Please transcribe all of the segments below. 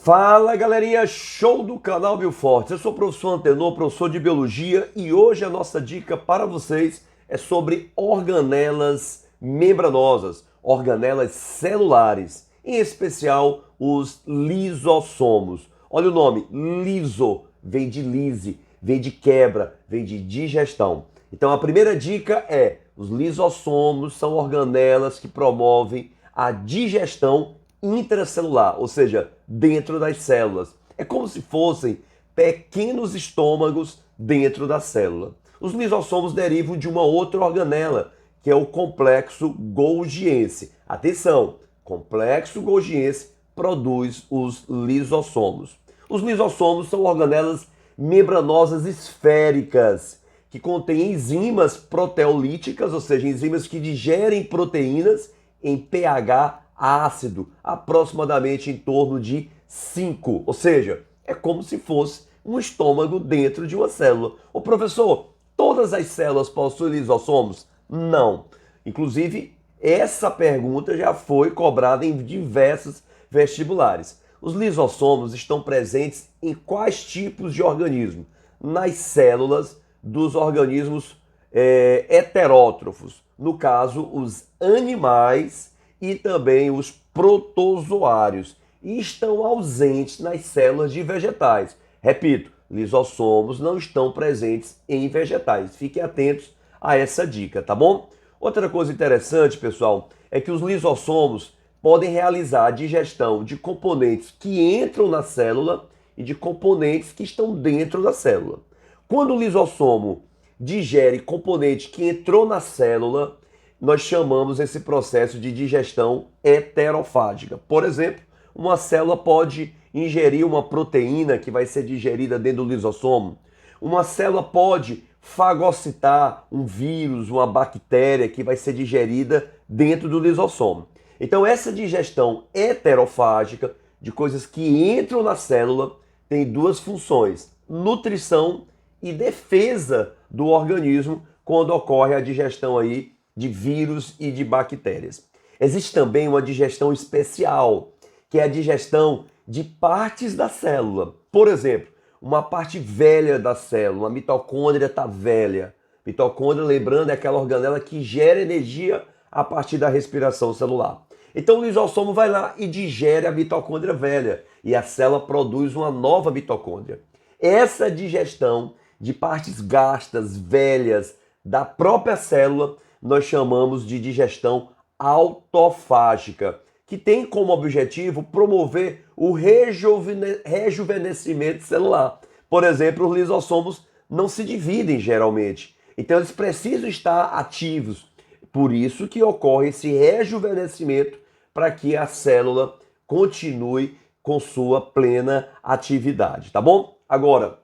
Fala galerinha, show do canal Bioforte. Eu sou o professor Antenor, professor de Biologia, e hoje a nossa dica para vocês é sobre organelas membranosas, organelas celulares, em especial os lisossomos. Olha o nome, liso, vem de lise, vem de quebra, vem de digestão. Então a primeira dica é, os lisossomos são organelas que promovem a digestão intracelular, ou seja, dentro das células. É como se fossem pequenos estômagos dentro da célula. Os lisossomos derivam de uma outra organela, que é o complexo golgiense. Atenção, complexo golgiense produz os lisossomos. Os lisossomos são organelas membranosas esféricas, que contêm enzimas proteolíticas, ou seja, enzimas que digerem proteínas em pH ácido, aproximadamente em torno de 5. Ou seja, é como se fosse um estômago dentro de uma célula. Ô professor, todas as células possuem lisossomos? Não. Inclusive, essa pergunta já foi cobrada em diversos vestibulares. Os lisossomos estão presentes em quais tipos de organismo? Nas células dos organismos heterótrofos. No caso, os animais e também os protozoários, e estão ausentes nas células de vegetais. Repito, lisossomos não estão presentes em vegetais. Fiquem atentos a essa dica, tá bom? Outra coisa interessante, pessoal, é que os lisossomos podem realizar a digestão de componentes que entram na célula e de componentes que estão dentro da célula. Quando o lisossomo digere componente que entrou na célula, nós chamamos esse processo de digestão heterofágica. Por exemplo, uma célula pode ingerir uma proteína que vai ser digerida dentro do lisossomo. Uma célula pode fagocitar um vírus, uma bactéria que vai ser digerida dentro do lisossomo. Então essa digestão heterofágica de coisas que entram na célula tem duas funções: nutrição e defesa do organismo quando ocorre a digestão aí de vírus e de bactérias. Existe também uma digestão especial, que é a digestão de partes da célula. Por exemplo, uma parte velha da célula, a mitocôndria está velha. Mitocôndria, lembrando, é aquela organela que gera energia a partir da respiração celular. Então o lisossomo vai lá e digere a mitocôndria velha e a célula produz uma nova mitocôndria. Essa digestão de partes gastas, velhas, da própria célula, nós chamamos de digestão autofágica, que tem como objetivo promover o rejuvenescimento celular. Por exemplo, os lisossomos não se dividem geralmente, então eles precisam estar ativos. Por isso que ocorre esse rejuvenescimento para que a célula continue com sua plena atividade, tá bom? Agora,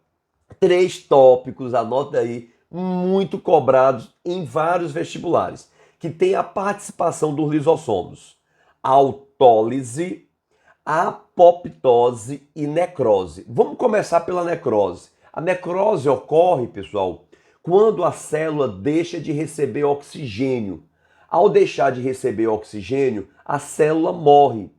3 tópicos, anota aí, muito cobrados em vários vestibulares, que tem a participação dos lisossomos: autólise, apoptose e necrose. Vamos começar pela necrose. A necrose ocorre, pessoal, quando a célula deixa de receber oxigênio. Ao deixar de receber oxigênio, a célula morre.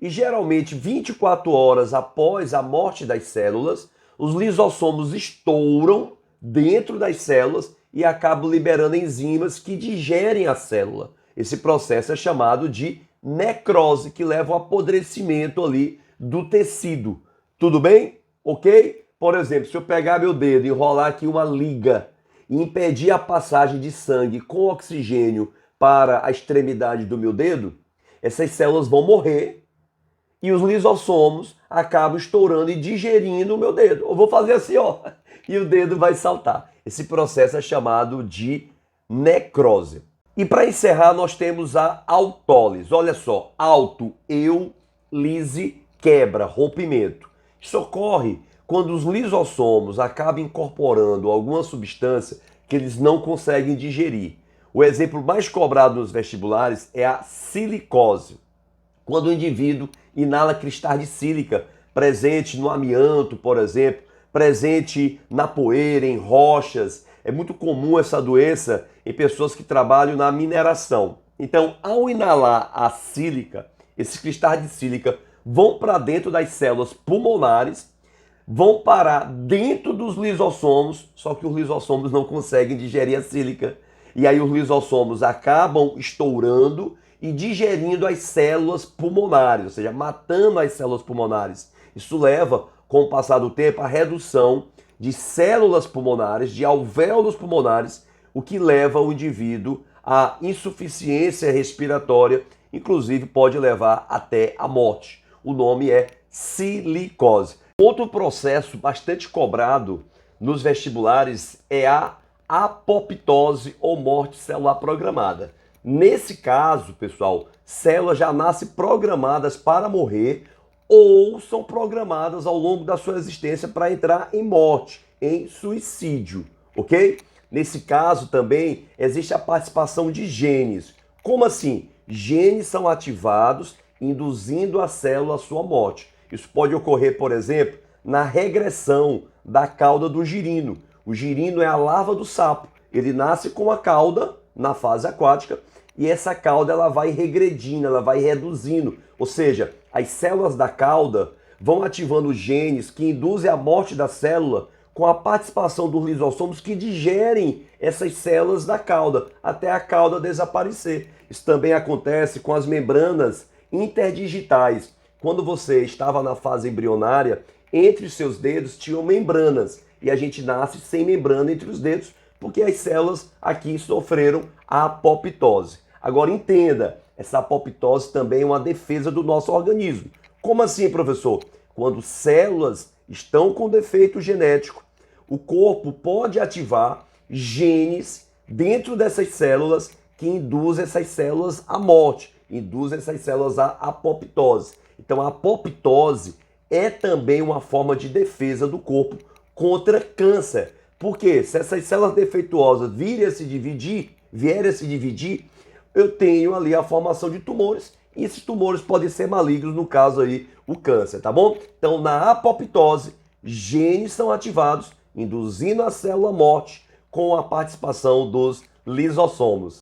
E geralmente 24 horas após a morte das células, os lisossomos estouram dentro das células e acabam liberando enzimas que digerem a célula. Esse processo é chamado de necrose, que leva ao apodrecimento ali do tecido. Tudo bem? Ok? Por exemplo, se eu pegar meu dedo e enrolar aqui uma liga e impedir a passagem de sangue com oxigênio para a extremidade do meu dedo, essas células vão morrer e os lisossomos acabam estourando e digerindo o meu dedo. Eu vou fazer assim, ó, e o dedo vai saltar. Esse processo é chamado de necrose. E para encerrar, nós temos a autólise. Olha só, auto, eu, lise, quebra, rompimento. Isso ocorre quando os lisossomos acabam incorporando alguma substância que eles não conseguem digerir. O exemplo mais cobrado nos vestibulares é a silicose. Quando o indivíduo inala cristais de sílica presente no amianto, por exemplo, presente na poeira, em rochas. É muito comum essa doença em pessoas que trabalham na mineração. Então, ao inalar a sílica, esses cristais de sílica vão para dentro das células pulmonares, vão parar dentro dos lisossomos, só que os lisossomos não conseguem digerir a sílica. E aí os lisossomos acabam estourando e digerindo as células pulmonares, ou seja, matando as células pulmonares. Isso leva, com o passar do tempo, à redução de células pulmonares, de alvéolos pulmonares, o que leva o indivíduo à insuficiência respiratória, inclusive pode levar até a morte. O nome é silicose. Outro processo bastante cobrado nos vestibulares é a apoptose ou morte celular programada. Nesse caso, pessoal, células já nascem programadas para morrer ou são programadas ao longo da sua existência para entrar em morte, em suicídio, ok? Nesse caso também existe a participação de genes. Como assim? Genes são ativados induzindo a célula à sua morte. Isso pode ocorrer, por exemplo, na regressão da cauda do girino. O girino é a larva do sapo. Ele nasce com a cauda na fase aquática e essa cauda ela vai regredindo, ela vai reduzindo. Ou seja, as células da cauda vão ativando genes que induzem a morte da célula com a participação dos lisossomos que digerem essas células da cauda até a cauda desaparecer. Isso também acontece com as membranas interdigitais. Quando você estava na fase embrionária, entre os seus dedos tinham membranas e a gente nasce sem membrana entre os dedos porque as células aqui sofreram a apoptose. Agora entenda, essa apoptose também é uma defesa do nosso organismo. Como assim, professor? Quando células estão com defeito genético, o corpo pode ativar genes dentro dessas células que induzem essas células à morte, induzem essas células à apoptose. Então a apoptose é também uma forma de defesa do corpo contra câncer. Porque se essas células defeituosas vierem a se dividir, eu tenho ali a formação de tumores e esses tumores podem ser malignos, no caso aí o câncer, tá bom? Então na apoptose, genes são ativados, induzindo a célula à morte com a participação dos lisossomos.